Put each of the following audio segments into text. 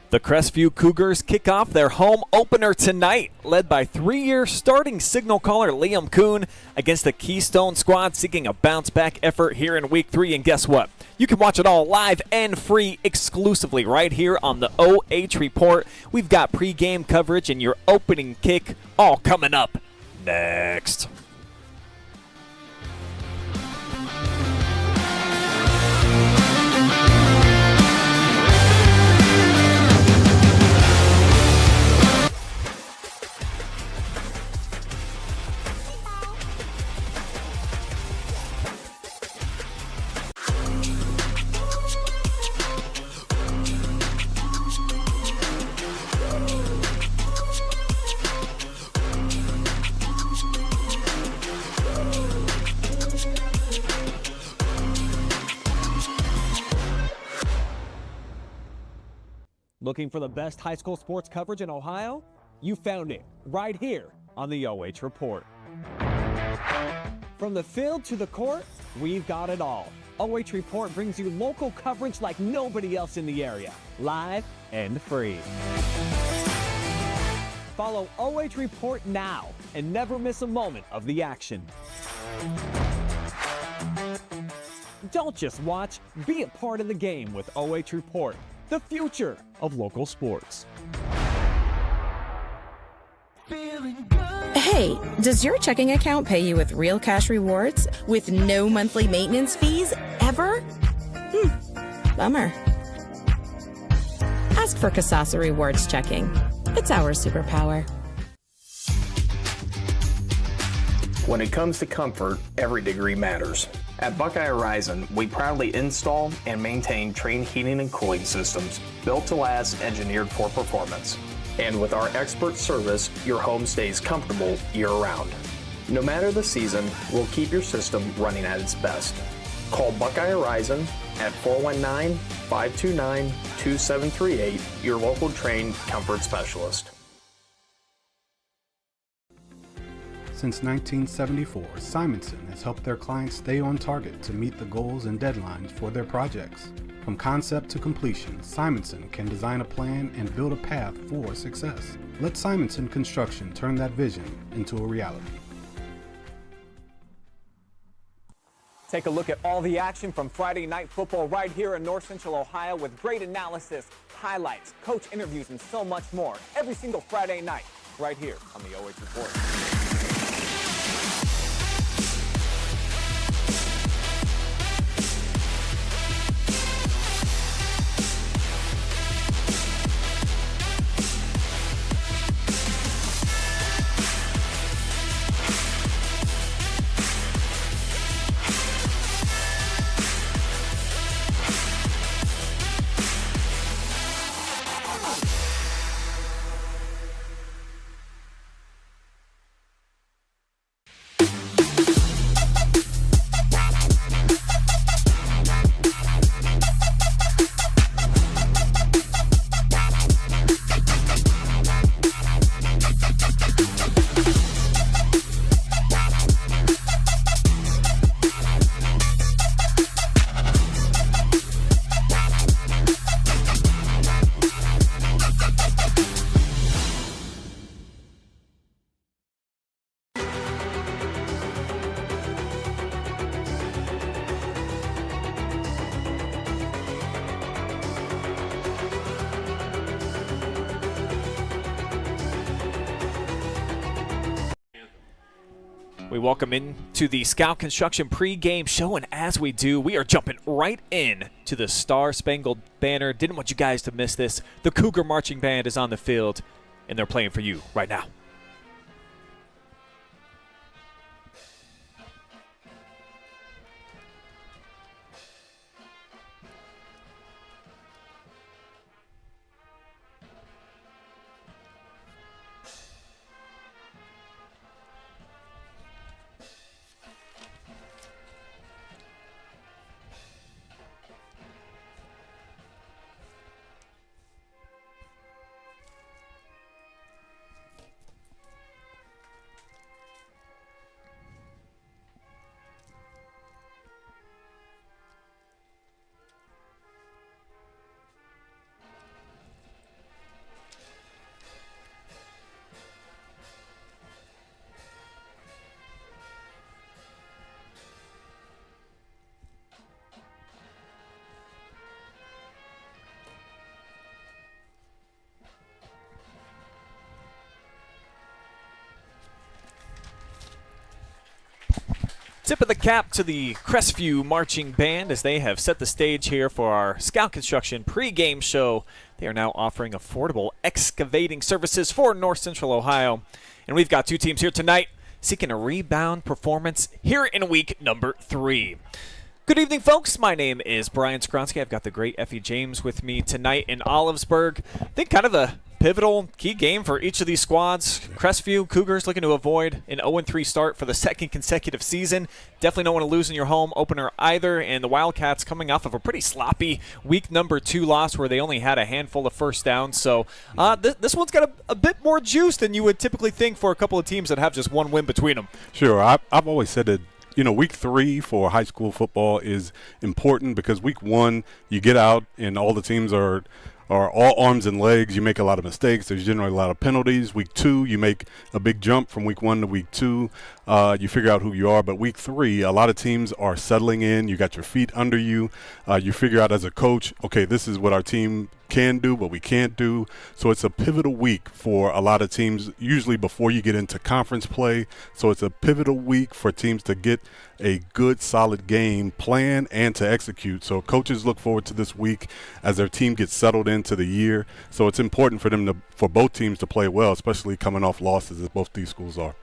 The Crestview Cougars kick off their home opener tonight, led by 3-year starting signal caller Liam Kuhn against the Keystone squad seeking a bounce-back effort here in Week 3. And guess what? You can watch it all live and free exclusively right here on the OH Report. We've got pregame coverage and your opening kick all coming up next. Looking for the best high school sports coverage in Ohio? You found it right here on the OH Report. From the field to the court, we've got it all. OH Report brings you local coverage like nobody else in the area, live and free. Follow OH Report now and never miss a moment of the action. Don't just watch, be a part of the game with OH Report, the future of local sports. Hey, does your checking account pay you with real cash rewards with no monthly maintenance fees ever? Bummer. Ask for Kasasa Rewards Checking. It's our superpower. When it comes to comfort, every degree matters. At Buckeye Horizon, we proudly install and maintain Trane heating and cooling systems built to last, engineered for performance. And with our expert service, your home stays comfortable year-round. No matter the season, we'll keep your system running at its best. Call Buckeye Horizon at 419-529-2738, your local Trane comfort specialist. Since 1974, Simonson has helped their clients stay on target to meet the goals and deadlines for their projects. From concept to completion, Simonson can design a plan and build a path for success. Let Simonson Construction turn that vision into a reality. Take a look at all the action from Friday Night Football right here in North Central Ohio with great analysis, highlights, coach interviews, and so much more every single Friday night right here on the OH Report. We welcome into the Scout Construction pregame show, and as we do, we are jumping right in to the Star Spangled Banner. Didn't want you guys to miss this. The Cougar Marching Band is on the field, and they're playing for you right now. Tip of the cap to the Crestview Marching Band as they have set the stage here for our Scout Construction pregame show. They are now offering affordable excavating services for North Central Ohio. And we've got two teams here tonight seeking a rebound performance here in week number 3. Good evening, folks. My name is Brian Skowronski. I've got the great Effie James with me tonight in Olivesburg. I think kind of a pivotal key game for each of these squads. Crestview Cougars looking to avoid an 0-3 start for the second consecutive season. Definitely don't want to lose in your home opener either. And the Wildcats coming off of a pretty sloppy week number 2 loss where they only had a handful of first downs. So this one's got a bit more juice than you would typically think for a couple of teams that have just one win between them. Sure. I've always said that, week 3 for high school football is important because week 1 you get out and all the teams are all arms and legs. You make a lot of mistakes. There's generally a lot of penalties. Week 2, you make a big jump from week 1 to week 2. You figure out who you are. But week 3, a lot of teams are settling in. You got your feet under you. You figure out as a coach, okay, this is what our team can do, what we can't do. So it's a pivotal week for a lot of teams, usually before you get into conference play. So it's a pivotal week for teams to get a good, solid game plan and to execute. So coaches look forward to this week as their team gets settled into the year. So it's important for both teams to play well, especially coming off losses as both these schools are.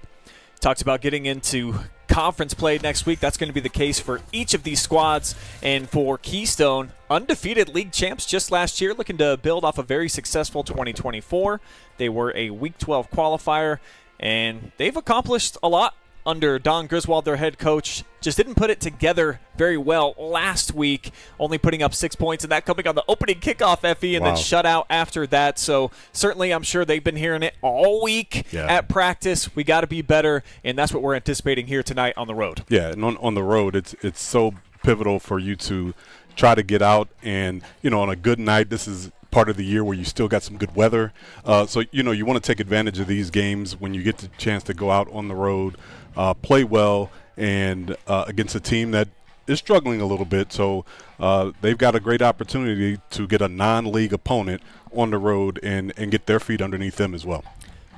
Talks about getting into conference play next week. That's going to be the case for each of these squads. And for Keystone, undefeated league champs just last year, looking to build off a very successful 2024. They were a Week 12 qualifier, and they've accomplished a lot under Don Griswold, their head coach. Just didn't put it together very well last week, only putting up 6 points, and that coming on the opening kickoff, Effie, and then shut out after that. So certainly I'm sure they've been hearing it all week at practice. We got to be better, and that's what we're anticipating here tonight on the road. Yeah, and on the road, it's so pivotal for you to try to get out and, on a good night, this is part of the year where you still got some good weather. So, you want to take advantage of these games when you get the chance to go out on the road, play well, and against a team that is struggling a little bit. So they've got a great opportunity to get a non-league opponent on the road and get their feet underneath them as well.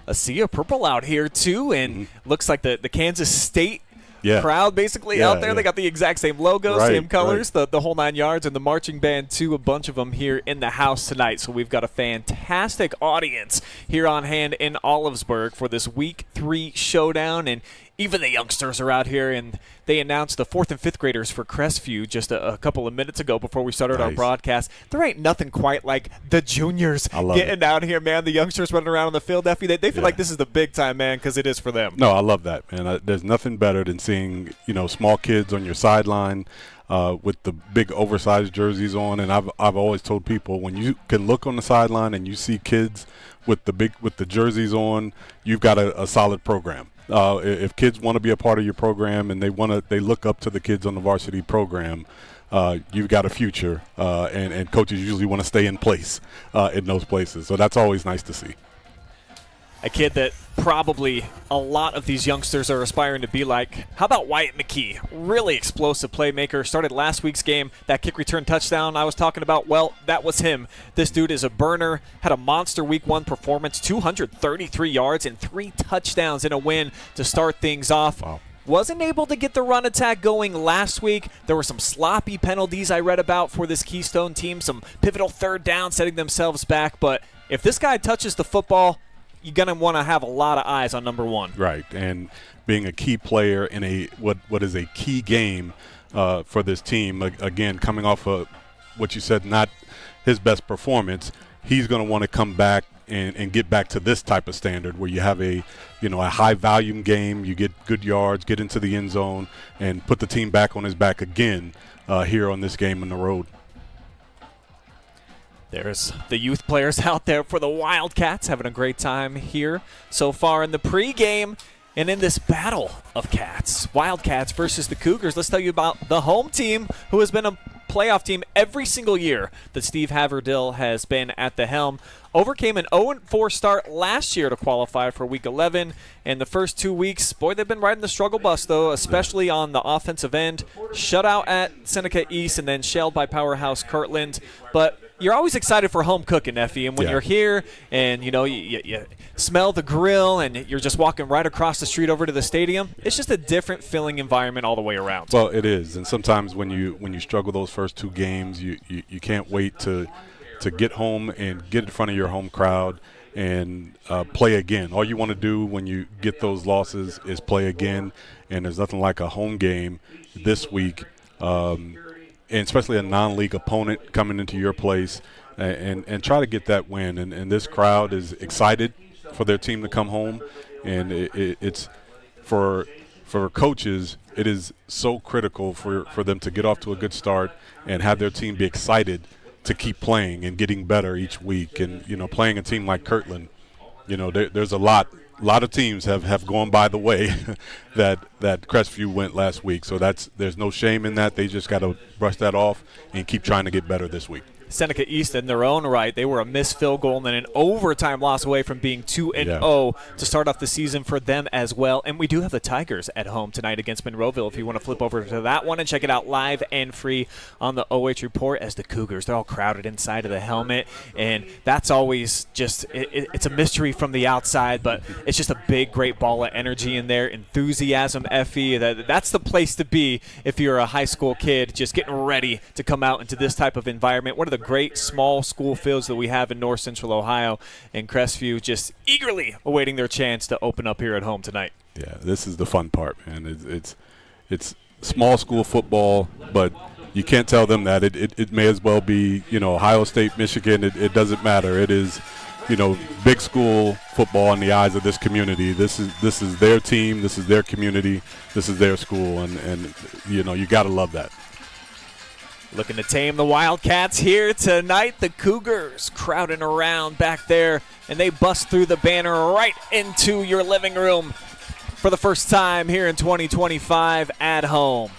A sea of purple out here, too, and looks like the Kansas State crowd basically out there. They got the exact same logo, same colors, the whole 9 yards, and the marching band too, a bunch of them here in the house tonight. So we've got a fantastic audience here on hand in Olivesburg for this Week 3 showdown. And even the youngsters are out here, and they announced the 4th and 5th graders for Crestview just a couple of minutes ago before we started our broadcast. There ain't nothing quite like the juniors getting out here, man. The youngsters running around on the field, Effie, they feel like this is the big time, man, because it is for them. No, I love that, man. There's nothing better than seeing, small kids on your sideline with the big oversized jerseys on. And I've always told people, when you can look on the sideline and you see kids with the jerseys on, you've got a solid program. If kids want to be a part of your program and they look up to the kids on the varsity program, you've got a future, and coaches usually want to stay in place in those places. So that's always nice to see. A kid that probably a lot of these youngsters are aspiring to be like. How about Wyatt McKee? Really explosive playmaker. Started last week's game. That kick return touchdown I was talking about, well, that was him. This dude is a burner. Had a monster Week 1 performance, 233 yards and 3 touchdowns in a win to start things off. Wow. Wasn't able to get the run attack going last week. There were some sloppy penalties I read about for this Keystone team, some pivotal third down setting themselves back. But if this guy touches the football, you're going to want to have a lot of eyes on number 1. Right, and being a key player in what is a key game for this team, again, coming off of what you said, not his best performance, he's going to want to come back and get back to this type of standard where you have a high volume game, you get good yards, get into the end zone, and put the team back on his back again here on this game on the road. There's the youth players out there for the Wildcats having a great time here so far in the pregame. And in this battle of cats, Wildcats versus the Cougars, let's tell you about the home team who has been a playoff team every single year that Steve Haverdill has been at the helm. Overcame an 0-4 start last year to qualify for Week 11. And the first 2 weeks, boy, they've been riding the struggle bus, though, especially on the offensive end. Shutout at Seneca East and then shelled by powerhouse Kirtland. But you're always excited for home cooking, Effie, and when you're here and, you smell the grill and you're just walking right across the street over to the stadium, it's just a different feeling environment all the way around. Well, it is, and sometimes when you struggle those first 2 games, you can't wait to get home and get in front of your home crowd and play again. All you want to do when you get those losses is play again, and there's nothing like a home game this week, and especially a non-league opponent coming into your place and try to get that win. And this crowd is excited for their team to come home, and it's for coaches, it is so critical for them to get off to a good start and have their team be excited to keep playing and getting better each week. And, playing a team like Kirtland, there's a lot of teams have gone by the way that Crestview went last week. So there's no shame in that. They just got to brush that off and keep trying to get better this week. Seneca East in their own right, they were a missed field goal and then an overtime loss away from being 2-0 to start off the season for them as well. And we do have the Tigers at home tonight against Monroeville if you want to flip over to that one and check it out live and free on the OH Report. As the Cougars, they're all crowded inside of the helmet, and that's always just it's a mystery from the outside, but it's just a big, great ball of energy in there, enthusiasm, Effie. That's the place to be if you're a high school kid just getting ready to come out into this type of environment. One of the great small school fields that we have in north central Ohio, and Crestview just eagerly awaiting their chance to open up here at home tonight. Yeah, this is the fun part, man. It's small school football, but you can't tell them that. It may as well be, Ohio State, Michigan. It doesn't matter. It is, big school football in the eyes of this community. This is their team. This is their community. This is their school, and you got to love that. Looking to tame the Wildcats here tonight. The Cougars crowding around back there, and they bust through the banner right into your living room for the first time here in 2025 at home.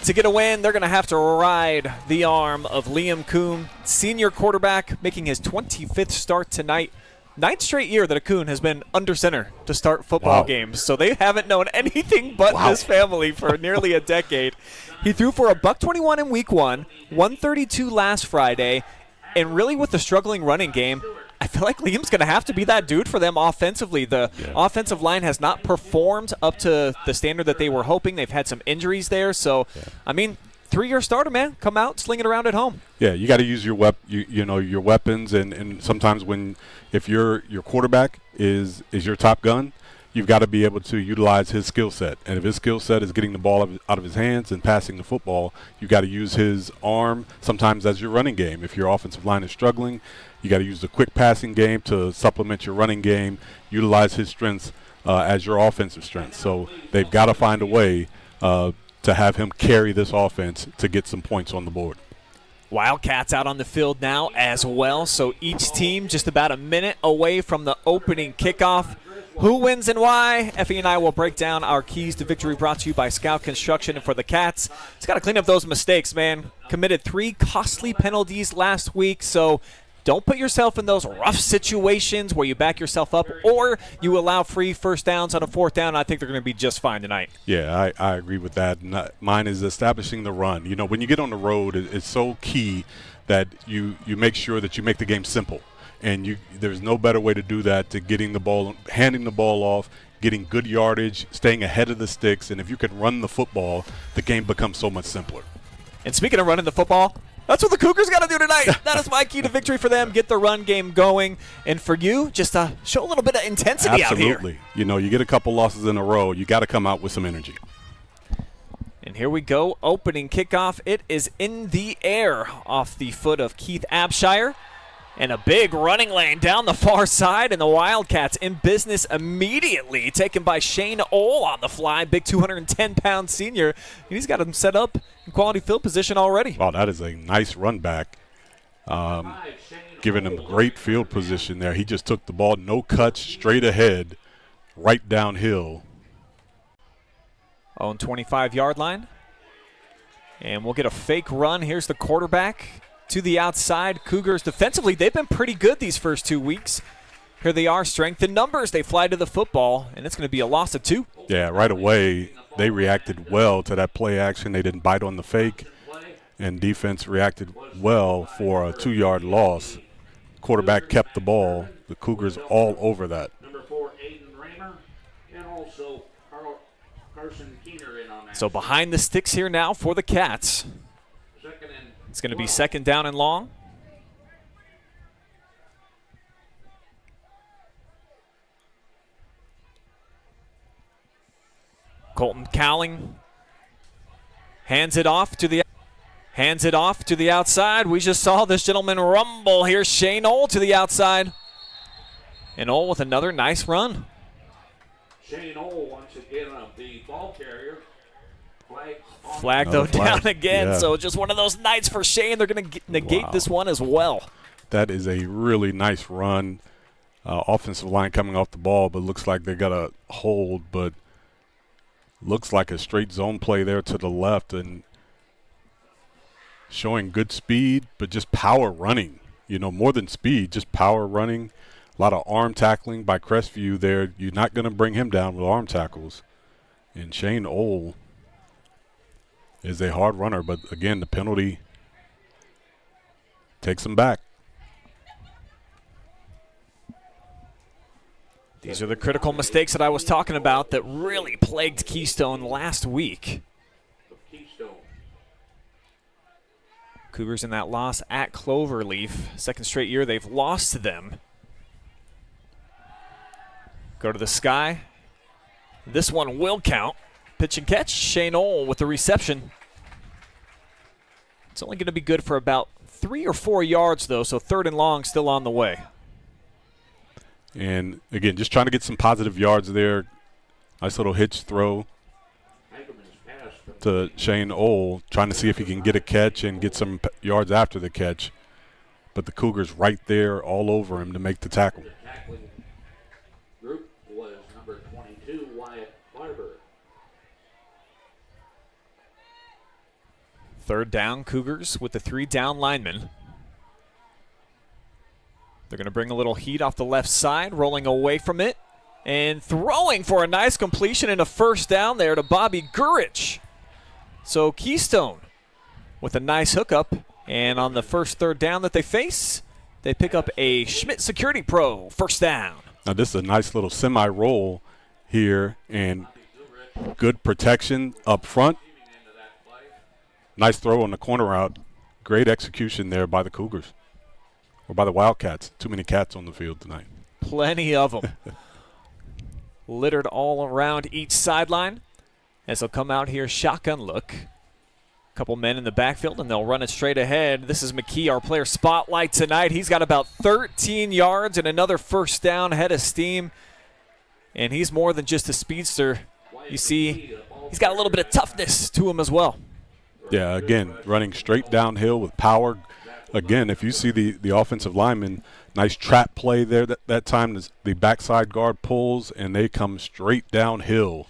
To get a win, they're going to have to ride the arm of Liam Kuhn, senior quarterback, making his 25th start tonight. 9th straight year that a Kuhn has been under center to start football games, so they haven't known anything but this family for nearly a decade. He threw for a $121 in week 1, 132 last Friday, and really with the struggling running game, I feel like Liam's going to have to be that dude for them offensively. The offensive line has not performed up to the standard that they were hoping. They've had some injuries there, so, 3-year starter, man. Come out, sling it around at home. Yeah, you got to use your your weapons, and sometimes if your quarterback is your top gun, you've got to be able to utilize his skill set. And if his skill set is getting the ball out of his hands and passing the football, you've got to use his arm sometimes as your running game. If your offensive line is struggling, you got to use the quick passing game to supplement your running game, utilize his strengths as your offensive strengths. So they've got to find a way to have him carry this offense to get some points on the board. Wildcats out on the field now as well, so each team just about a minute away from the opening kickoff. Who wins and why? Effie and I will break down our keys to victory, brought to you by Scout Construction. And for the Cats, it's got to clean up those mistakes, man. Committed 3 costly penalties last week, so don't put yourself in those rough situations where you back yourself up or you allow free first downs on a 4th down. I think they're going to be just fine tonight. Yeah, I agree with that. Mine is establishing the run. When you get on the road, it's so key that you make sure that you make the game simple. And there's no better way to do that to getting the ball, handing the ball off, getting good yardage, staying ahead of the sticks. And if you can run the football, the game becomes so much simpler. And speaking of running the football, that's what the Cougars got to do tonight. That is my key to victory for them. Get the run game going. And for you, just show a little bit of intensity out here. Absolutely. You get a couple losses in a row, you got to come out with some energy. And here we go, opening kickoff. It is in the air off the foot of Keith Abshire. And a big running lane down the far side, and the Wildcats in business immediately, taken by Shane Ohl on the fly, big 210-pound senior. And he's got him set up in quality field position already. Oh, that is a nice run back, giving him great field position there. He just took the ball, no cuts, straight ahead, right downhill. On 25-yard line. And we'll get a fake run. Here's the quarterback to the outside. Cougars defensively, they've been pretty good these first 2 weeks. Here they are, strength in numbers. They fly to the football, and it's going to be a loss of 2. Yeah, right away they reacted well to that play action. They didn't bite on the fake. and defense reacted well for a 2-yard loss. Quarterback kept the ball. The Cougars all over that. Number 4, Aiden Raymer, and also Carson Keener in on that. So behind the sticks here now for the Cats. Second and It's going to be 2nd down and long. Colton Cowling hands it off to the outside. We just saw this gentleman rumble here. Shane Ohl to the outside. And Ohl with another nice run. Shane Ohl once again the ball carrier. Flag though Another flag. down again. Yeah. So just one of those nights for Shane. They're going to negate this one as well. That is a really nice run. Offensive line coming off the ball, but looks like they got a hold, but looks like a straight zone play there to the left and showing good speed, but just power running. You know, more than speed, just power running. A lot of arm tackling by Crestview there. You're not going to bring him down with arm tackles. And Shane Ohl is a hard runner, but again, the penalty takes him back. These are the critical mistakes that I was talking about that really plagued Keystone last week. Keystone. Cougars in that loss at Cloverleaf. 2nd straight year they've lost to them. Go to the sky. This one will count. Pitch and catch. Shane Ohl with the reception. It's only going to be good for about 3 or 4 yards, though, so 3rd and long still on the way. And, again, just trying to get some positive yards there. Nice little hitch throw to Shane Ohl, trying to see if he can get a catch and get some yards after the catch. But the Cougars right there all over him to make the tackle. The tackling group was number 22, Wyatt Barber. 3rd down, Cougars with the 3 down linemen. They're going to bring a little heat off the left side, rolling away from it, and throwing for a nice completion and a 1st down there to Bobby Gurich. So Keystone with a nice hookup, and on the first 3rd down that they face, they pick up a Schmidt Security Pro 1st down. Now this is a nice little semi-roll here, and good protection up front. Nice throw on the corner route. Great execution there by the Cougars. Or by the Wildcats. Too many cats on the field tonight. Plenty of them. Littered all around each sideline as they'll come out here shotgun look. Couple men in the backfield, and they'll run it straight ahead. This is McKee, our player spotlight tonight. He's got about 13 yards and another 1st down, head of steam. And he's more than just a speedster. You see, he's got a little bit of toughness to him as well. Yeah, again, running straight downhill with power. Again, if you see the offensive lineman, nice trap play there that time. The backside guard pulls, and they come straight downhill.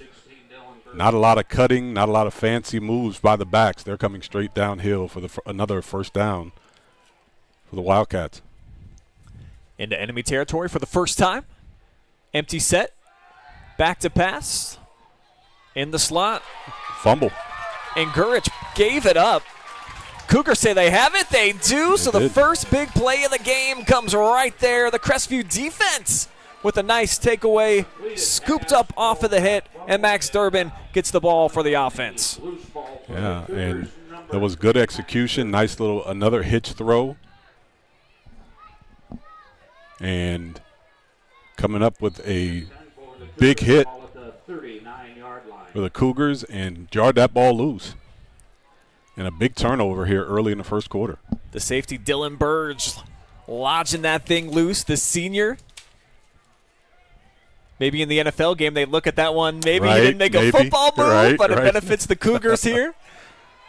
Not a lot of cutting, not a lot of fancy moves by the backs. They're coming straight downhill for another 1st down for the Wildcats. Into enemy territory for the first time. Empty set. Back to pass. In the slot. Fumble. And Gurich gave it up. Cougars say they have it. They do. So the first big play of the game comes right there. The Crestview defense with a nice takeaway, scooped up off of the hit, and Max Durbin gets the ball for the offense. Yeah, and that was good execution. Nice little another hitch throw. And coming up with a big hit for the Cougars and jarred that ball loose. And a big turnover here early in the 1st quarter. The safety, Dylan Burge, lodging that thing loose. The senior. Maybe in the NFL game they look at that one. Maybe he didn't make a football move, but it benefits the Cougars here.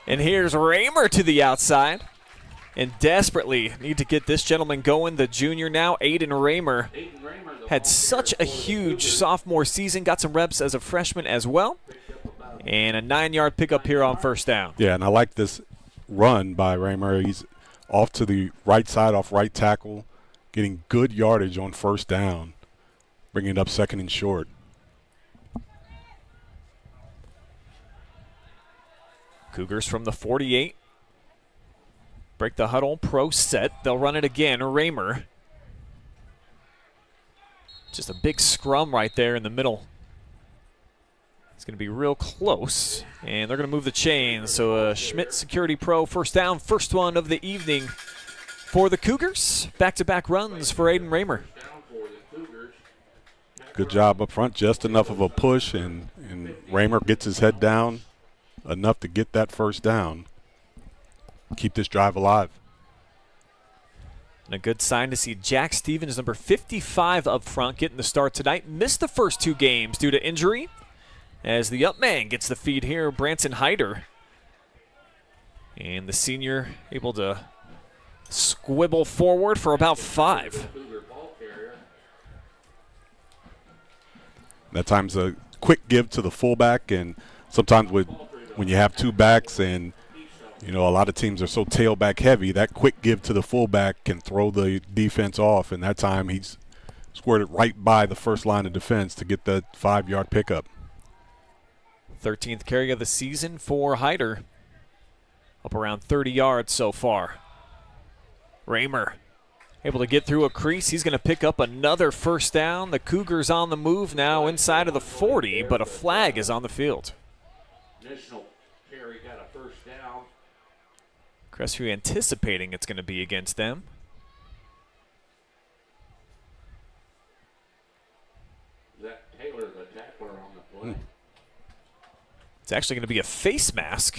And here's Raymer to the outside. And desperately need to get this gentleman going. The junior now, Aiden Raymer, had such a huge sophomore season. Got some reps as a freshman as well. And a 9-yard pickup here on 1st down. Yeah, and I like this run by Raymer. He's off to the right side, off right tackle, getting good yardage on 1st down, bringing it up 2nd and short. Cougars from the 48 Break the huddle, pro set. They'll run it again. Raymer. Just a big scrum right there in the middle. It's going to be real close, and they're going to move the chains. So Schmidt Security Pro first down, first one of the evening for the Cougars. Back-to-back runs for Aiden Raymer. Good job up front, just enough of a push, and Raymer gets his head down enough to get that first down. Keep this drive alive. And a good sign to see Jack Stevens, number 55 up front, getting the start tonight. Missed the first 2 games due to injury. As the up man gets the feed here, Branson Hyder. And the senior able to squibble forward for about 5. That time's a quick give to the fullback, and sometimes when you have 2 backs and a lot of teams are so tailback heavy, that quick give to the fullback can throw the defense off, and that time he's squirted right by the first line of defense to get the 5-yard pickup. 13th carry of the season for Hyder. Up around 30 yards so far. Raymer able to get through a crease. He's going to pick up another first down. The Cougars on the move now inside of the 40, but a flag is on the field. Initial carry got a first down. Crestview anticipating it's going to be against them. That Taylor, the tackler on the play. It's actually going to be a face mask.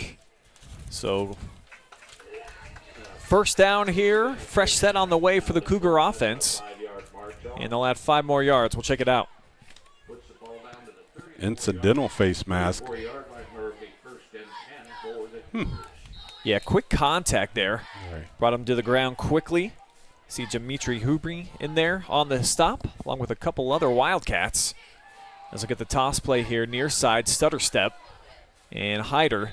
So first down here, fresh set on the way for the Cougar offense. And they'll add 5 more yards. We'll check it out. Incidental face mask. Yeah, quick contact there. Brought him to the ground quickly. See Dimitri Hubry in there on the stop, along with a couple other Wildcats. Let's look at the toss play here, near side, stutter step. And Hyder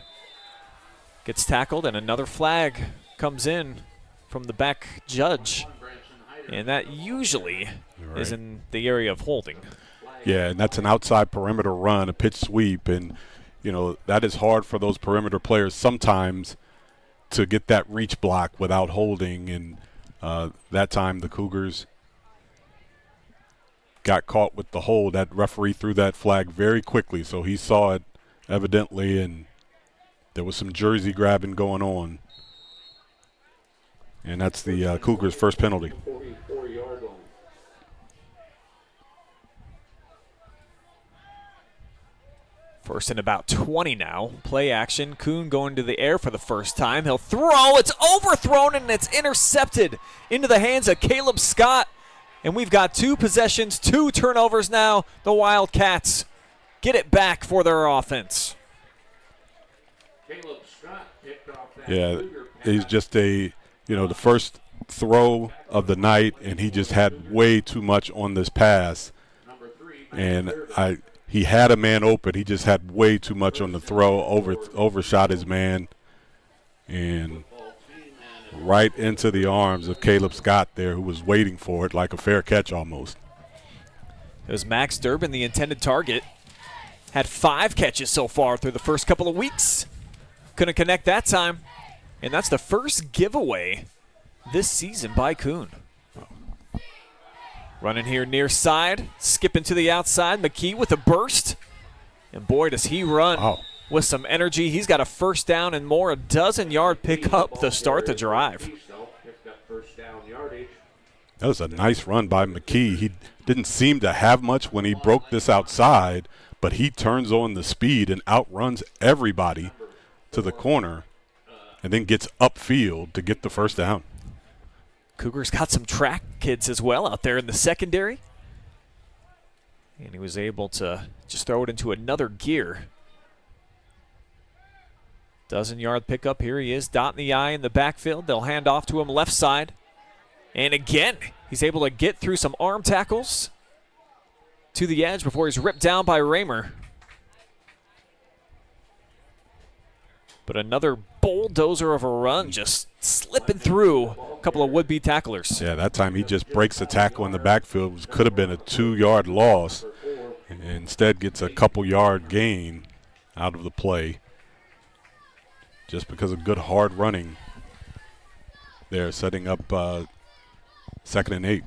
gets tackled, and another flag comes in from the back judge. And that usually is in the area of holding. Yeah, and that's an outside perimeter run, a pitch sweep, and that is hard for those perimeter players sometimes to get that reach block without holding, and that time the Cougars got caught with the hold. That referee threw that flag very quickly, so he saw it evidently, and there was some jersey grabbing going on. And that's the Cougars' first penalty. 44-yard line. First and about 20 now. Play action. Kuhn going to the air for the first time. He'll throw. It's overthrown, and it's intercepted into the hands of Caleb Scott. And we've got 2 possessions, 2 turnovers now. The Wildcats get it back for their offense. Caleb Scott picked off that. Yeah, he's just the first throw of the night, and he just had way too much on this pass. And he had a man open. He just had way too much on the throw, overshot his man, and right into the arms of Caleb Scott there, who was waiting for it like a fair catch almost. It was Max Durbin, the intended target. Had 5 catches so far through the first couple of weeks. Couldn't connect that time. And that's the first giveaway this season by Kuhn. Running here near side, skipping to the outside. McKee with a burst. And boy, does he run with some energy. He's got a first down and more, a 12-yard pickup to start the drive. That was a nice run by McKee. He didn't seem to have much when he broke this outside, but he turns on the speed and outruns everybody to the corner and then gets upfield to get the first down. Cougars got some track kids as well out there in the secondary. And he was able to just throw it into another gear. 12-yard pickup. Here he is, dotting the I in the backfield. They'll hand off to him left side. And again, he's able to get through some arm tackles to the edge before he's ripped down by Raymer. But another bulldozer of a run, just slipping through a couple of would-be tacklers. Yeah, that time he just breaks a tackle in the backfield, which could have been a 2-yard loss, and instead gets a couple-yard gain out of the play just because of good hard running They're setting up 2nd and 8.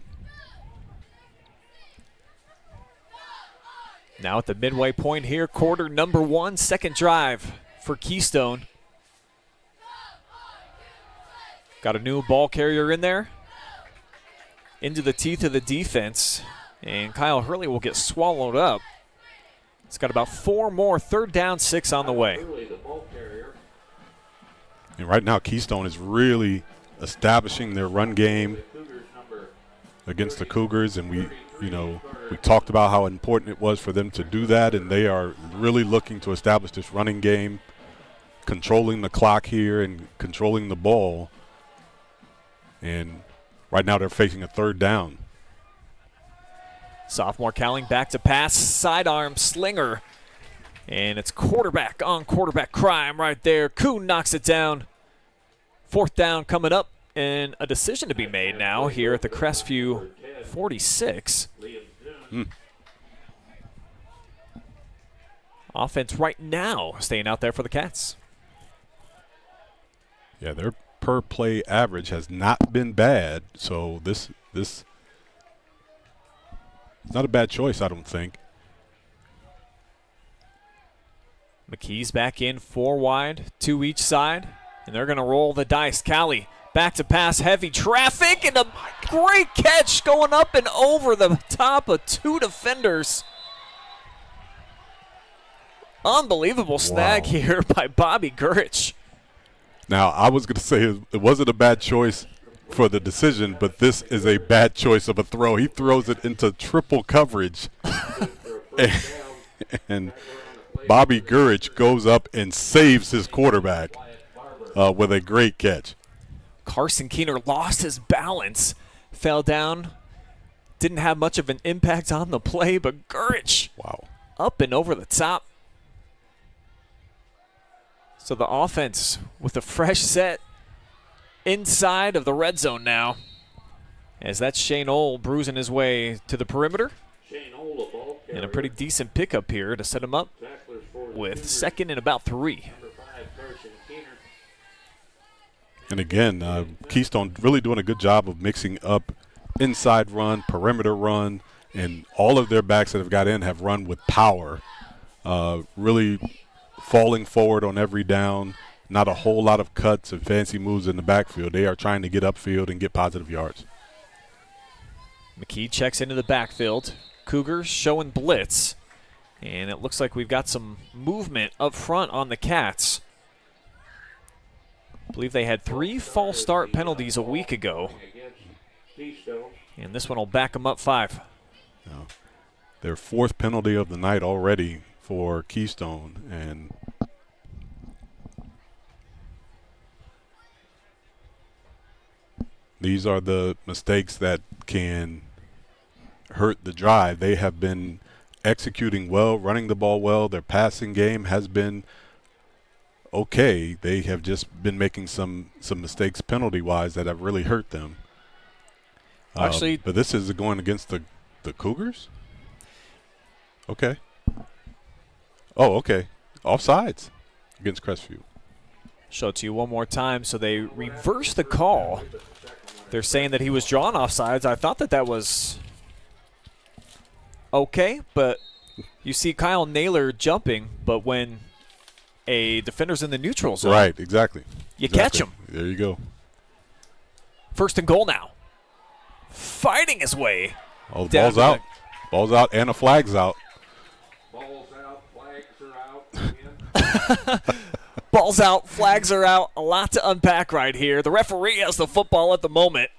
Now at the midway point here, quarter number 1, second drive for Keystone. Got a new ball carrier in there. Into the teeth of the defense. And Kyle Hurley will get swallowed up. It's got about 4 more, 3rd down, 6 on the way. And right now, Keystone is really establishing their run game against the Cougars, and we talked about how important it was for them to do that, and they are really looking to establish this running game, controlling the clock here and controlling the ball. And right now they're facing a 3rd down. Sophomore Cowling back to pass, sidearm slinger. And it's quarterback on quarterback crime right there. Kuhn knocks it down. 4th down coming up, and a decision to be made now here at the Crestview 46. Offense right now staying out there for the Cats. Yeah, their per play average has not been bad, so this it's not a bad choice, I don't think. McKee's back in, 4 wide, 2 each side, and they're going to roll the dice. Callie back to pass, heavy traffic, and a great catch going up and over the top of 2 defenders. Unbelievable snag here by Bobby Gurich. Now, I was going to say it wasn't a bad choice for the decision, but this is a bad choice of a throw. He throws it into triple coverage, and Bobby Gurich goes up and saves his quarterback with a great catch. Carson Keener lost his balance, fell down, didn't have much of an impact on the play, but Gurich up and over the top. So the offense with a fresh set inside of the red zone now, as that's Shane Ohl bruising his way to the perimeter. And a pretty decent pickup here to set him up with 2nd and about 3. And again, Keystone really doing a good job of mixing up inside run, perimeter run, and all of their backs that have got in have run with power, really falling forward on every down. Not a whole lot of cuts and fancy moves in the backfield. They are trying to get upfield and get positive yards. McKee checks into the backfield. Cougars showing blitz. And it looks like we've got some movement up front on the Cats. I believe they had 3 false start penalties a week ago. And this one will back them up 5. No. Their 4th penalty of the night already for Keystone. And these are the mistakes that can hurt the drive. They have been executing well, running the ball well. Their passing game has been okay. They have just been making some mistakes penalty-wise that have really hurt them. Actually, but this is going against the Cougars? Okay. Oh, okay. Offsides against Crestview. Show it to you one more time. So they reverse the call. They're saying that he was drawn offsides. I thought that was okay, but you see Kyle Naylor jumping, but when a defender's in the neutral zone, right, exactly. You catch him. There you go. 1st and goal now. Fighting his way. Oh, the ball's out. Ball's out and a flag's out. Ball's out, flags are out. Ball's out, flags are out. A lot to unpack right here. The referee has the football at the moment.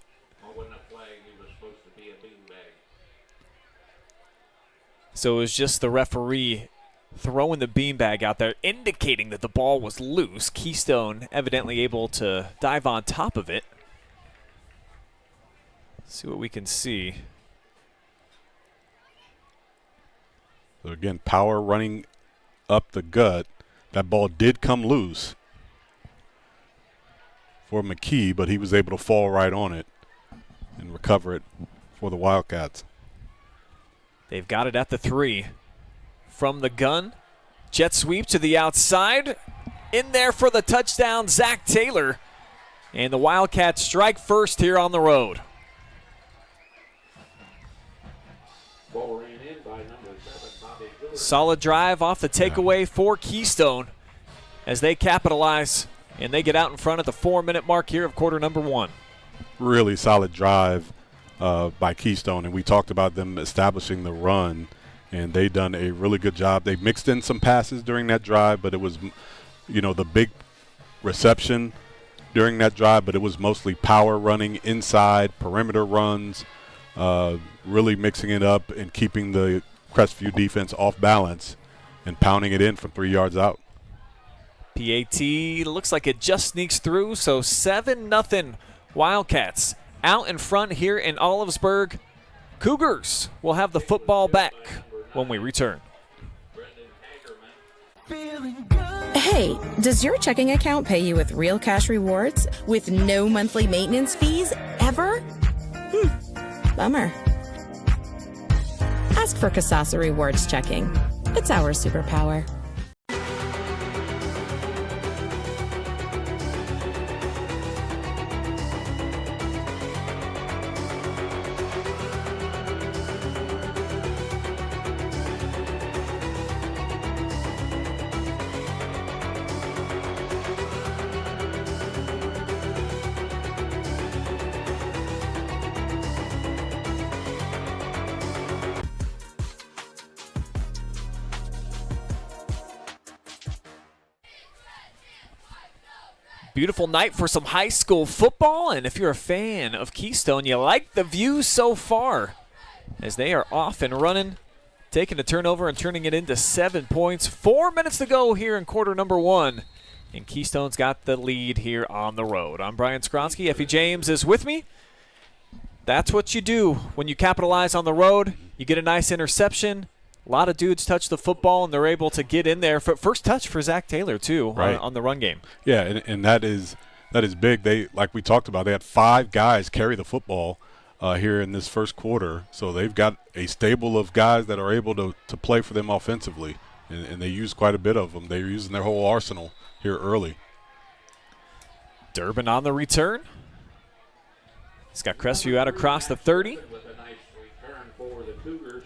So it was just the referee throwing the beanbag out there, indicating that the ball was loose. Keystone evidently able to dive on top of it. Let's see what we can see. So again, power running up the gut. That ball did come loose for McKee, but he was able to fall right on it and recover it for the Wildcats. They've got it at the 3. From the gun, jet sweep to the outside. In there for the touchdown, Zach Taylor. And the Wildcats strike first here on the road. Ball ran in by number 7, Bobby Gillard. Solid drive off the takeaway for Keystone as they capitalize, and they get out in front at the 4-minute mark here of quarter number 1. Really solid drive by Keystone, and we talked about them establishing the run, and they done a really good job. They mixed in some passes during that drive, but it was, the big reception during that drive, but it was mostly power running inside, perimeter runs, really mixing it up and keeping the Crestview defense off balance and pounding it in from 3 yards out. PAT looks like it just sneaks through, so 7-0 Wildcats out in front here in Olivesburg. Cougars will have the football back when we return. Hey, does your checking account pay you with real cash rewards with no monthly maintenance fees ever? Bummer. Ask for Kasasa Rewards Checking. It's our superpower. Beautiful night for some high school football, and if you're a fan of Keystone, you like the view so far as they are off and running, taking a turnover and turning it into 7 points. 4 minutes to go here in quarter number 1, and Keystone's got the lead here on the road. I'm Brian Skowronski. Effie James is with me. That's what you do when you capitalize on the road. You get a nice interception. A lot of dudes touch the football, and they're able to get in there. First touch for Zach Taylor, too, right, on the run game. Yeah, and that is big. They, like we talked about, they had 5 guys carry the football here in this first quarter. So they've got a stable of guys that are able to play for them offensively, and they use quite a bit of them. They're using their whole arsenal here early. Durbin on the return. He's got Crestview out across the 30. With a nice return for the Cougars.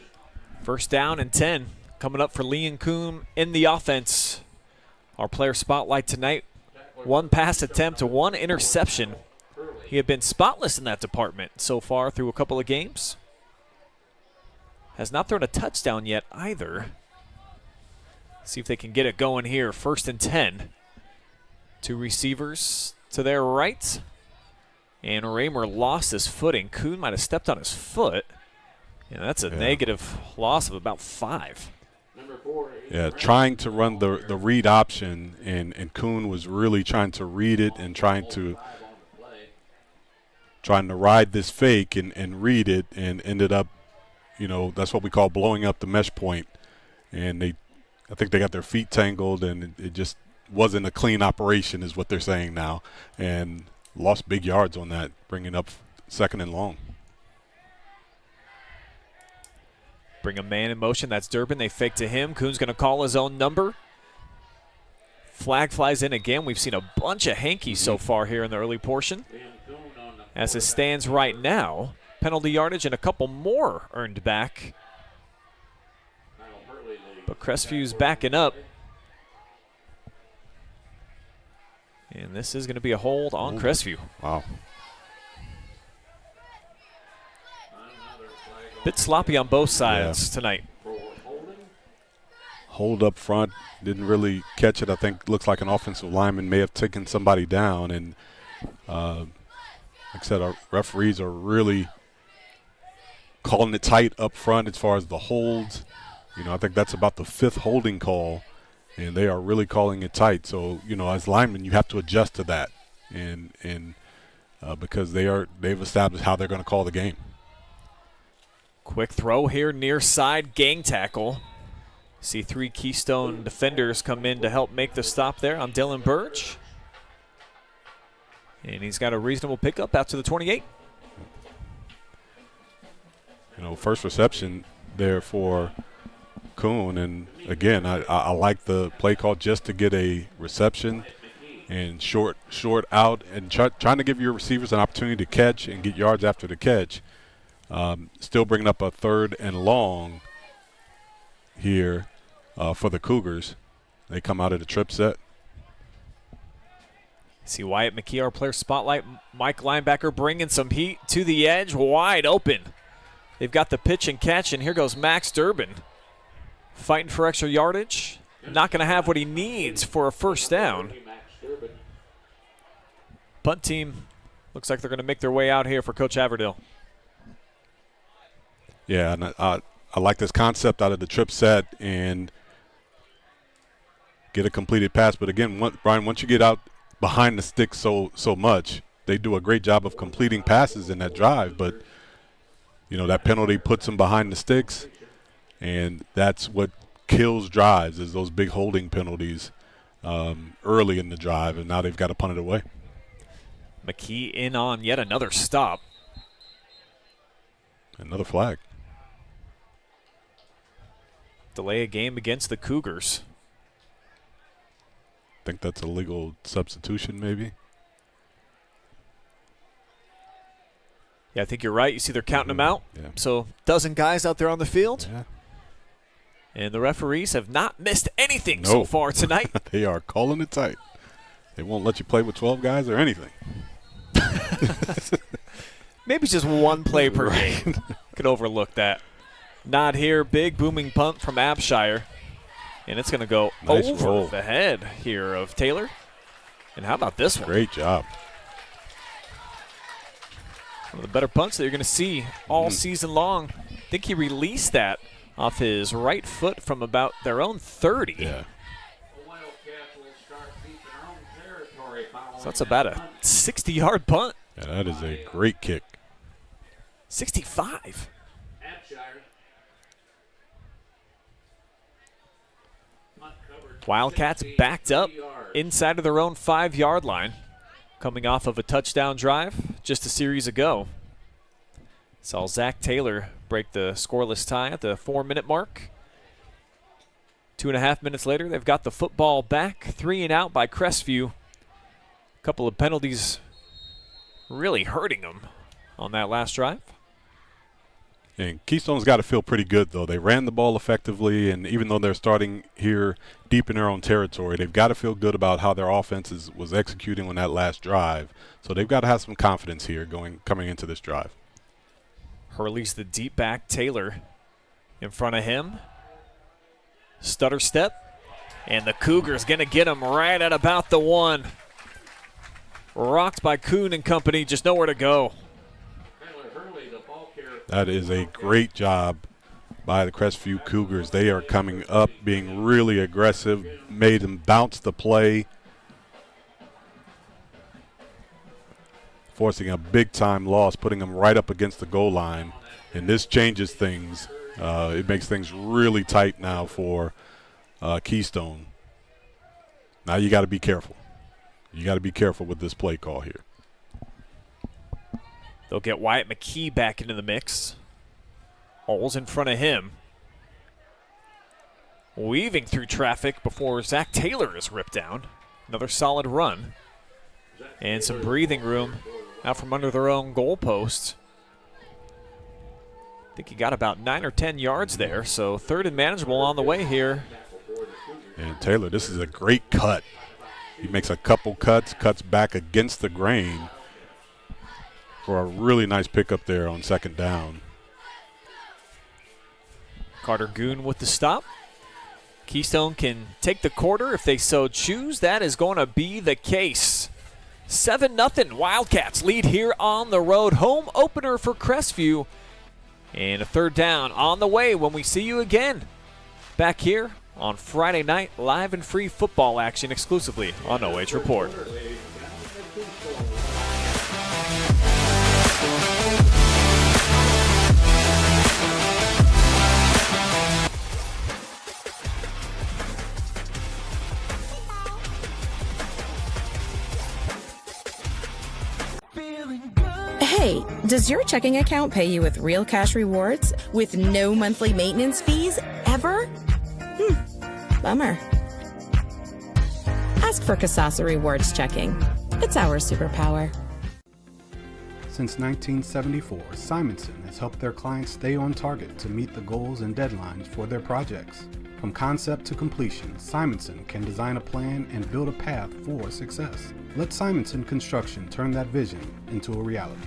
First down and 10 coming up for Liam Kuhn in the offense. Our player spotlight tonight, 1 pass attempt to 1 interception. He had been spotless in that department so far through a couple of games. Has not thrown a touchdown yet either. See if they can get it going here. 1st and 10. 2 receivers to their right. And Raymer lost his footing. Kuhn might have stepped on his foot. Yeah, that's a negative loss of about 5. Yeah, trying to run the read option, and Kuhn was really trying to read it and trying to ride this fake and read it, and ended up, that's what we call blowing up the mesh point. And I think they got their feet tangled, and it just wasn't a clean operation is what they're saying now, and lost big yards on that, bringing up 2nd and long. Bring a man in motion. That's Durbin. They fake to him. Kuhn's going to call his own number. Flag flies in again. We've seen a bunch of hankies so far here in the early portion. As it stands right now, penalty yardage and a couple more earned back. But Crestview's backing up. And this is going to be a hold on Crestview. Wow. Bit sloppy on both sides tonight. Hold up front, didn't really catch it. I think looks like an offensive lineman may have taken somebody down. And like I said, our referees are really calling it tight up front as far as the holds. I think that's about the 5th holding call, and they are really calling it tight. So, as linemen, you have to adjust to that, and because they've established how they're going to call the game. Quick throw here near side, gang tackle. See 3 Keystone defenders come in to help make the stop there on Dylan Burge. And he's got a reasonable pickup out to the 28. First reception there for Kuhn, and again, I like the play call just to get a reception and short out, and trying to give your receivers an opportunity to catch and get yards after the catch. Still bringing up a 3rd and long here for the Cougars. They come out of the trip set. See Wyatt McKee, our player spotlight. Mike linebacker bringing some heat to the edge, wide open. They've got the pitch and catch, and here goes Max Durbin. Fighting for extra yardage. Not going to have what he needs for a first down. Punt team looks like they're going to make their way out here for Coach Averdale. Yeah, and I like this concept out of the trip set and get a completed pass. But again, Brian, once you get out behind the stick so much, they do a great job of completing passes in that drive. But, you know, that penalty puts them behind the sticks, and that's what kills drives is those big holding penalties early in the drive, and now they've got to punt it away. McKee in on yet another stop. Another flag. Delay a game against the Cougars. I think that's a legal substitution maybe. Yeah, I think you're right. You see they're counting them out. Yeah. So, dozen guys out there on the field. Yeah. And the referees have not missed anything so far tonight. They are calling it tight. They won't let you play with 12 guys or anything. Maybe just one play per game. Could overlook that. Not here. Big booming punt from Abshire. And it's going to go over the head here of Taylor. And how about this one? Great job. One of the better punts that you're going to see all season long. I think he released that off his right foot from about their own 30. Yeah. So that's about a 60-yard punt. Yeah, that is a great kick. 65. Wildcats backed up inside of their own 5-yard line, coming off of a touchdown drive just a series ago. Saw Zach Taylor break the scoreless tie at the 4-minute mark. 2.5 minutes later, they've got the football back, 3 and out by Crestview. A couple of penalties really hurting them on that last drive. And Keystone's got to feel pretty good, though. They ran the ball effectively, and even though they're starting here deep in their own territory, they've got to feel good about how their offense was executing on that last drive. So they've got to have some confidence here coming into this drive. Hurley's the deep back. Taylor in front of him. Stutter step. And the Cougars going to get him right at about the 1. Rocked by Kuhn and company, just nowhere to go. That is a great job by the Crestview Cougars. They are coming up, being really aggressive, made them bounce the play, forcing a big-time loss, putting them right up against the goal line. And this changes things. It makes things really tight now for Keystone. Now you got to be careful. You got to be careful with this play call here. They'll get Wyatt McKee back into the mix. Holes in front of him. Weaving through traffic before Zach Taylor is ripped down. Another solid run. And some breathing room out from under their own goalposts. I think he got about 9 or 10 yards there, so 3rd and manageable on the way here. And Taylor, this is a great cut. He makes a couple cuts back against the grain for a really nice pickup there on 2nd down. Carter Goon with the stop. Keystone can take the quarter if they so choose. That is going to be the case. 7-0 Wildcats lead here on the road. Home opener for Crestview. And a 3rd down on the way when we see you again back here on Friday night. Live and free football action exclusively on OH Report. Hey, does your checking account pay you with real cash rewards with no monthly maintenance fees ever? Bummer. Ask for Kasasa Rewards Checking. It's our superpower. Since 1974, Simonson has helped their clients stay on target to meet the goals and deadlines for their projects. From concept to completion, Simonson can design a plan and build a path for success. Let Simonson Construction turn that vision into a reality.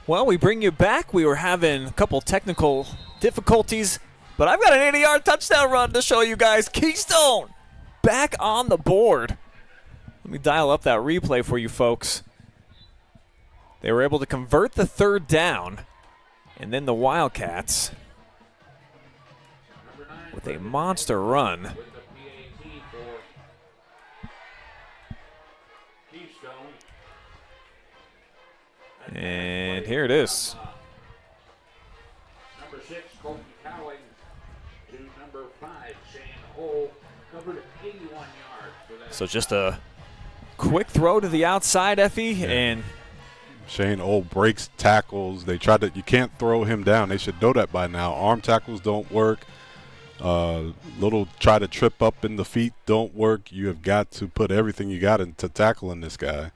Well, we bring you back. We were having a couple technical difficulties, but I've got an 80-yard touchdown run to show you guys. Keystone back on the board. Let me dial up that replay for you folks. They were able to convert the third down, and then the Wildcats, with a monster run, and here it is. Number 6, Colton Cowling, to number 5, Shane Hole, covered 81 yards for that. So just a quick throw to the outside, Effie, and Shane Old breaks tackles. They tried to. You can't throw him down. They should know that by now. Arm tackles don't work. Little try to trip up in the feet don't work. You have got to put everything you got into tackling this guy.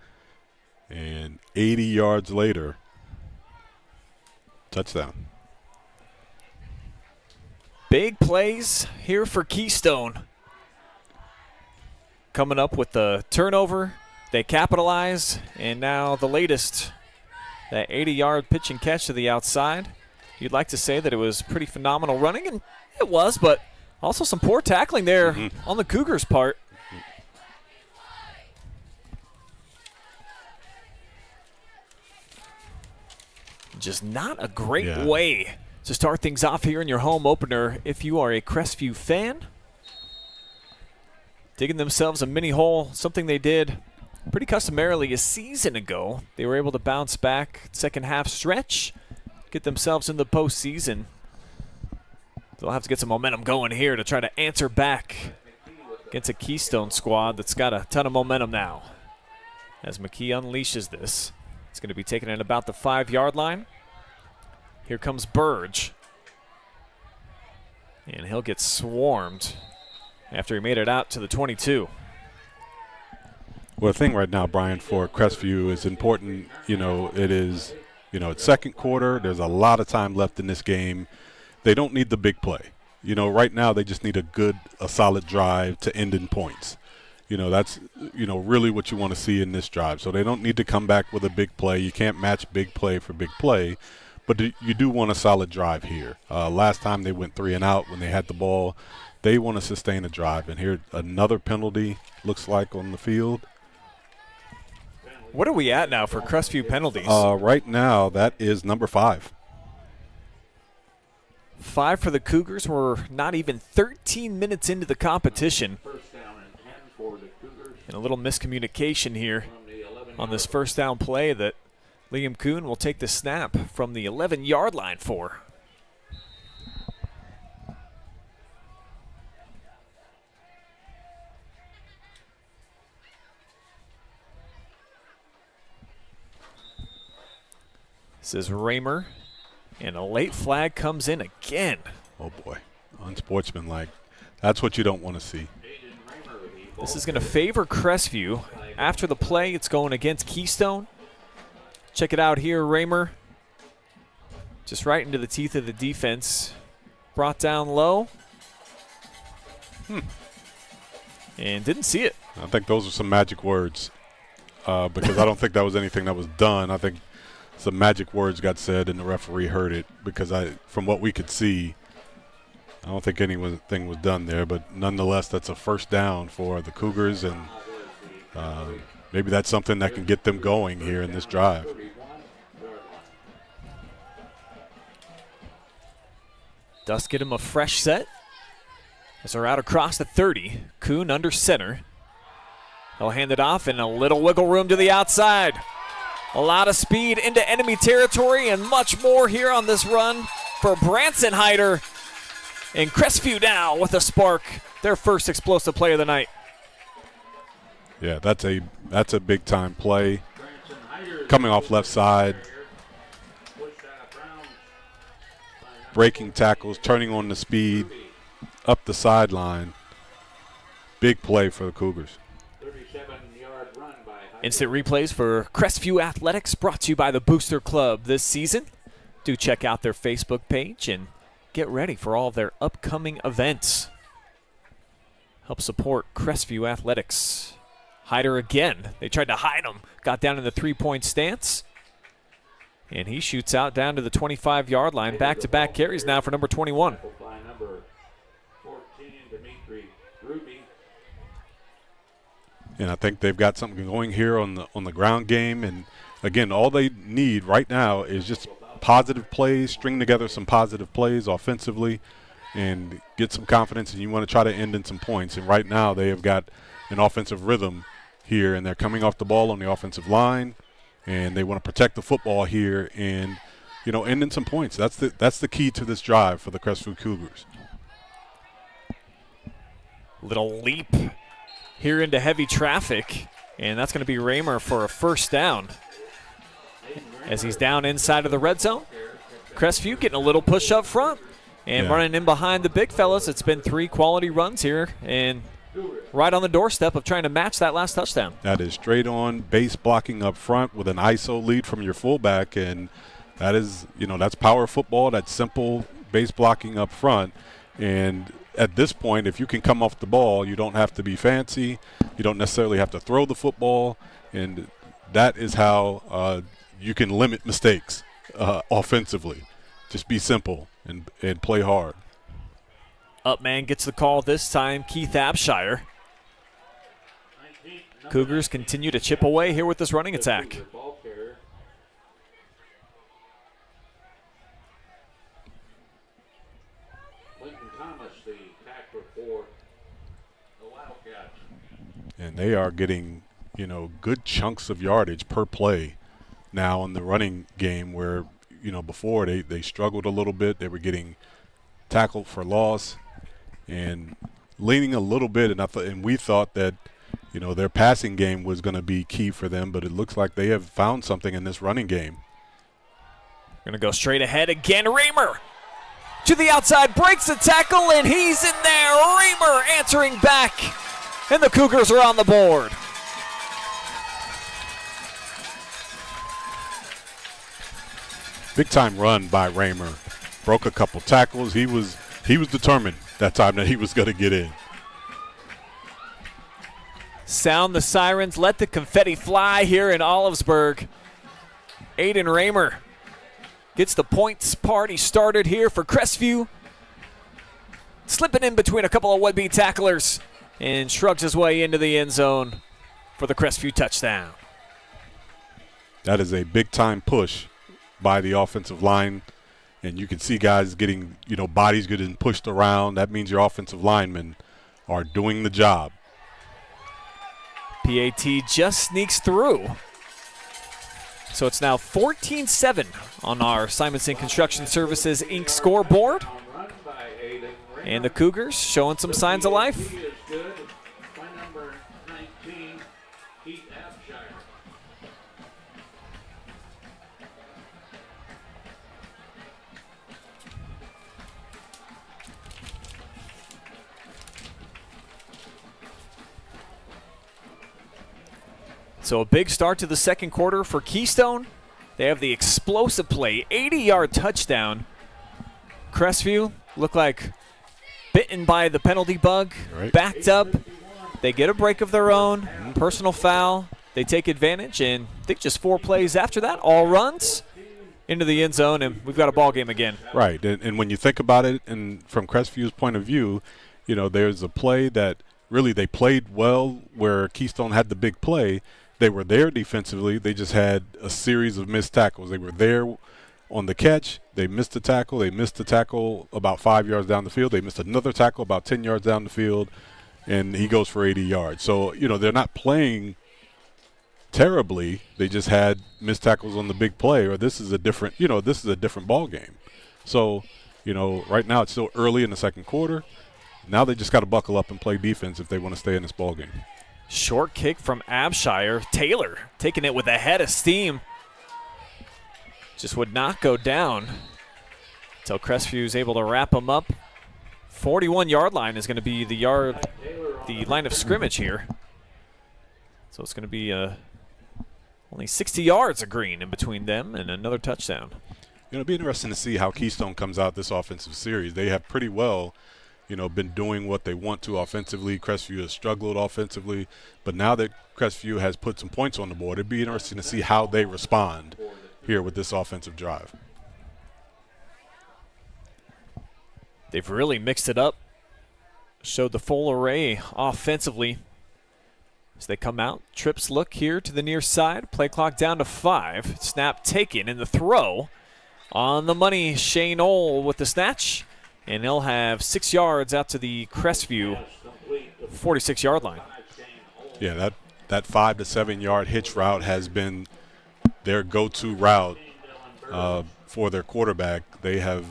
And 80 yards later, touchdown. Big plays here for Keystone. Coming up with the turnover, they capitalize, and now the latest, that 80-yard pitch and catch to the outside. You'd like to say that it was pretty phenomenal running, and it was, but also some poor tackling there on the Cougars' part. Just not a great way to start things off here in your home opener if you are a Crestview fan. Digging themselves a mini hole, something they did pretty customarily a season ago. They were able to bounce back second half stretch, get themselves in the postseason. They'll have to get some momentum going here to try to answer back against a Keystone squad that's got a ton of momentum now. As McKee unleashes this, it's going to be taken at about the 5-yard line. Here comes Burge. And he'll get swarmed after he made it out to the 22. Well, the thing right now, Brian, for Crestview is important. It is, it's second quarter. There's a lot of time left in this game. They don't need the big play. Right now they just need a solid drive to end in points. That's, really what you want to see in this drive. So they don't need to come back with a big play. You can't match big play for big play, but you do want a solid drive here. Last time they went 3 and out when they had the ball. They want to sustain a drive. And here another penalty looks like on the field. What are we at now for Crestview penalties? Right now that is number 5. 5 for the Cougars. We're not even 13 minutes into the competition. First down and 10 for the Cougars. And a little miscommunication here on this first down play that Liam Kuhn will take the snap from the 11-yard line for. This is Raymer, and a late flag comes in again. Oh, boy. Unsportsmanlike. That's what you don't want to see. This is going to favor Crestview. After the play, it's going against Keystone. Check it out here, Raymer. Just right into the teeth of the defense. Brought down low. And didn't see it. I think those are some magic words because I don't think that was anything that was done. I think some magic words got said and the referee heard it because from what we could see, I don't think anything was done there. But nonetheless, that's a first down for the Cougars, and maybe that's something that can get them going here in this drive. Does get him a fresh set as they're out across the 30. Kuhn under center. He'll hand it off and a little wiggle room to the outside. A lot of speed into enemy territory and much more here on this run for Branson Hyder. And Crestview now with a spark, their first explosive play of the night. Yeah, that's a big time play. Coming off left side, breaking tackles, turning on the speed, up the sideline. Big play for the Cougars. Instant replays for Crestview Athletics brought to you by the Booster Club this season. Do check out their Facebook page and get ready for all of their upcoming events. Help support Crestview Athletics. Hyder again. They tried to hide him. Got down in the three-point stance. And he shoots out down to the 25-yard line. Back-to-back carries now for number 21. And I think they've got something going here on the ground game. And, again, all they need right now is just positive plays, string together some positive plays offensively, and get some confidence. And you want to try to end in some points. And right now they have got an offensive rhythm here, and they're coming off the ball on the offensive line. And they want to protect the football here and, end in some points. That's the key to this drive for the Crestview Cougars. Little leap here into heavy traffic, and that's going to be Raymer for a first down. As he's down inside of the red zone, Crestview getting a little push up front and running in behind the big fellas. It's been 3 quality runs here, and right on the doorstep of trying to match that last touchdown. That is straight on base blocking up front with an ISO lead from your fullback, and that is, that's power football. That's simple base blocking up front. And at this point, if you can come off the ball, you don't have to be fancy. You don't necessarily have to throw the football, and that is how you can limit mistakes offensively. Just be simple and play hard. Upman gets the call this time, Keith Abshire. Cougars continue to chip away here with this running attack. And they are getting, good chunks of yardage per play now in the running game where, before they struggled a little bit. They were getting tackled for loss and leaning a little bit. And we thought that, their passing game was going to be key for them, but it looks like they have found something in this running game. Going to go straight ahead again. Raymer to the outside, breaks the tackle, and he's in there. Raymer answering back. And the Cougars are on the board. Big time run by Raymer. Broke a couple tackles. He was determined that time that he was going to get in. Sound the sirens, let the confetti fly here in Olivesburg. Aiden Raymer gets the points party started here for Crestview. Slipping in between a couple of would-be tacklers and shrugs his way into the end zone for the Crestview touchdown. That is a big-time push by the offensive line, and you can see guys getting, bodies getting pushed around. That means your offensive linemen are doing the job. PAT just sneaks through. So it's now 14-7 on our Simonson Construction Services Inc. scoreboard. And the Cougars showing some signs of life. So a big start to the second quarter for Keystone. They have the explosive play, 80-yard touchdown. Crestview look like bitten by the penalty bug, right. Backed up. They get a break of their own, personal foul. They take advantage, and I think just 4 plays after that, all runs into the end zone, and we've got a ball game again. Right, and when you think about it, and from Crestview's point of view, there's a play that really they played well where Keystone had the big play. They were there defensively. They just had a series of missed tackles. They were there on the catch. They missed a tackle. They missed a tackle about 5 yards down the field. They missed another tackle about 10 yards down the field, and he goes for 80 yards. So, they're not playing terribly. They just had missed tackles on the big play, or this is a different ball game. So, right now it's still early in the second quarter. Now they just got to buckle up and play defense if they want to stay in this ball game. Short kick from Abshire. Taylor taking it with a head of steam. Just would not go down until Crestview is able to wrap him up. 41-yard line is going to be the line of scrimmage here. So it's going to be only 60 yards of green in between them and another touchdown. It'll be interesting to see how Keystone comes out this offensive series. They have pretty well been doing what they want to offensively. Crestview has struggled offensively, but now that Crestview has put some points on the board, it'd be interesting to see how they respond here with this offensive drive. They've really mixed it up, showed the full array offensively as they come out. Trips look here to the near side, play clock down to 5. Snap taken, and the throw on the money. Shane Ohl with the snatch. And he'll have 6 yards out to the Crestview 46-yard line. Yeah, that 5 to 7 yard hitch route has been their go-to route for their quarterback. They have,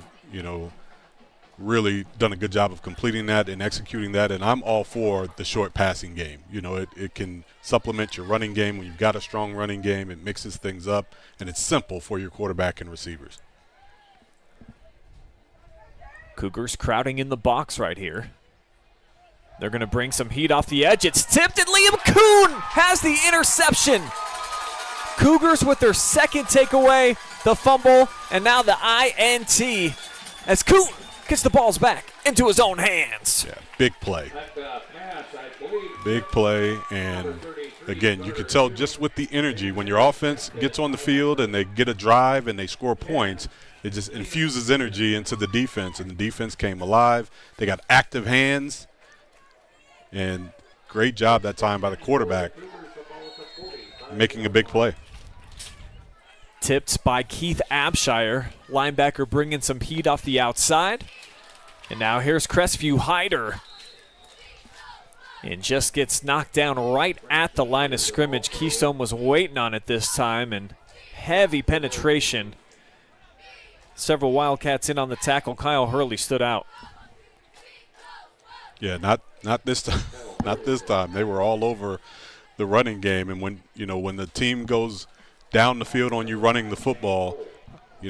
really done a good job of completing that and executing that. And I'm all for the short passing game. It can supplement your running game. When you've got a strong running game, it mixes things up, and it's simple for your quarterback and receivers. Cougars crowding in the box right here. They're going to bring some heat off the edge. It's tipped, and Liam Kuhn has the interception. Cougars with their second takeaway, the fumble, and now the INT as Kuhn gets the balls back into his own hands. Yeah, big play. Big play, and again, you could tell just with the energy, when your offense gets on the field and they get a drive and they score points, it just infuses energy into the defense, and the defense came alive. They got active hands, and great job that time by the quarterback making a big play. Tipped by Keith Abshire. Linebacker bringing some heat off the outside. And now here's Crestview Hyder. And just gets knocked down right at the line of scrimmage. Keystone was waiting on it this time, and heavy penetration. Several Wildcats in on the tackle. Kyle Hurley stood out. Yeah, not this time. Not this time. They were all over the running game, and when the team goes down the field on you running the football,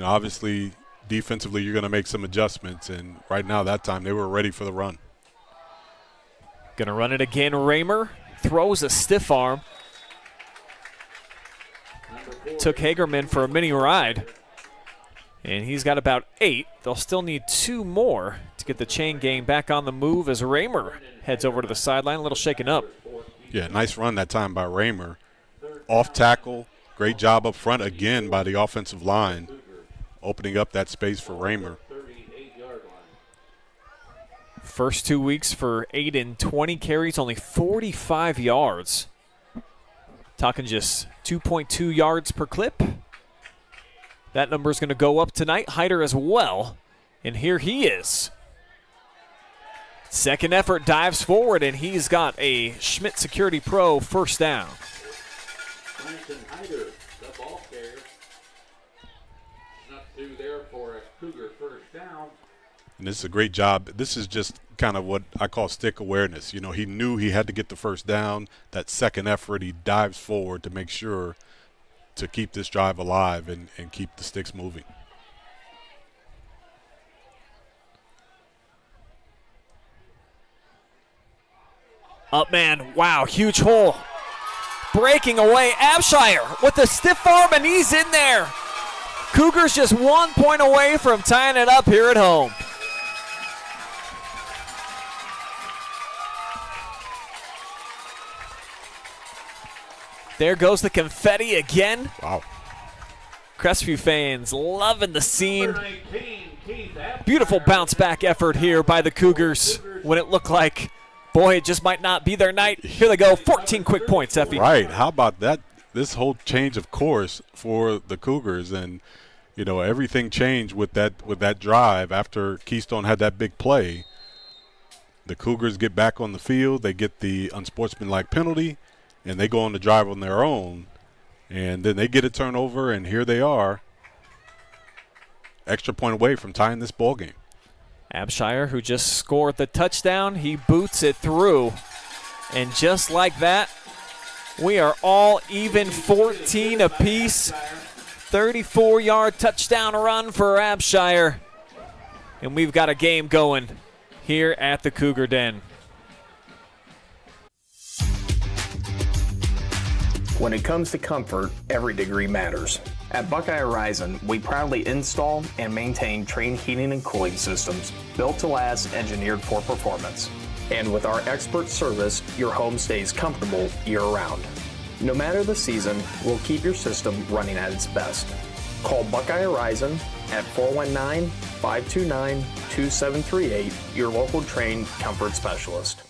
obviously defensively you're going to make some adjustments, and right now that time they were ready for the run. Going to run it again. Raymer throws a stiff arm. Took Hagerman for a mini ride. And he's got about 8. They'll still need 2 more to get the chain gang back on the move as Raymer heads over to the sideline, a little shaken up. Yeah, nice run that time by Raymer. Off tackle, great job up front again by the offensive line, opening up that space for Raymer. First 2 weeks for Aiden, 20 carries, only 45 yards. Talking just 2.2 yards per clip. That number is going to go up tonight. Hyder as well. And here he is. Second effort, dives forward, and he's got a Schmidt Security Pro first down. Hyder, the ball carrier. Snuck through there for a Cougar first down. And this is a great job. This is just kind of what I call stick awareness. You know, he knew he had to get the first down. That second effort, he dives forward to make sure to keep this drive alive and keep the sticks moving. Up man, wow, huge hole. Breaking away, Abshire with the stiff arm, and he's in there. Cougars just 1 point away from tying it up here at home. There goes the confetti again. Wow. Crestview fans loving the scene. Beautiful bounce back effort here by the Cougars when it looked like, boy, it just might not be their night. Here they go, 14 quick points, Effie. Right, how about that? This whole change of course for the Cougars, and you know, everything changed with that drive after Keystone had that big play. The Cougars get back on the field, they get the unsportsmanlike penalty, and they go on the drive on their own, and then they get a turnover, and here they are, extra point away from tying this ball game. Abshire, who just scored the touchdown, he boots it through, and just like that, we are all even, 14 apiece. 34-yard touchdown run for Abshire, and we've got a game going here at the Cougar Den. When it comes to comfort, every degree matters. At Buckeye Horizon, we proudly install and maintain Trane heating and cooling systems built to last, engineered for performance. And with our expert service, your home stays comfortable year-round. No matter the season, we'll keep your system running at its best. Call Buckeye Horizon at 419-529-2738, your local Trane comfort specialist.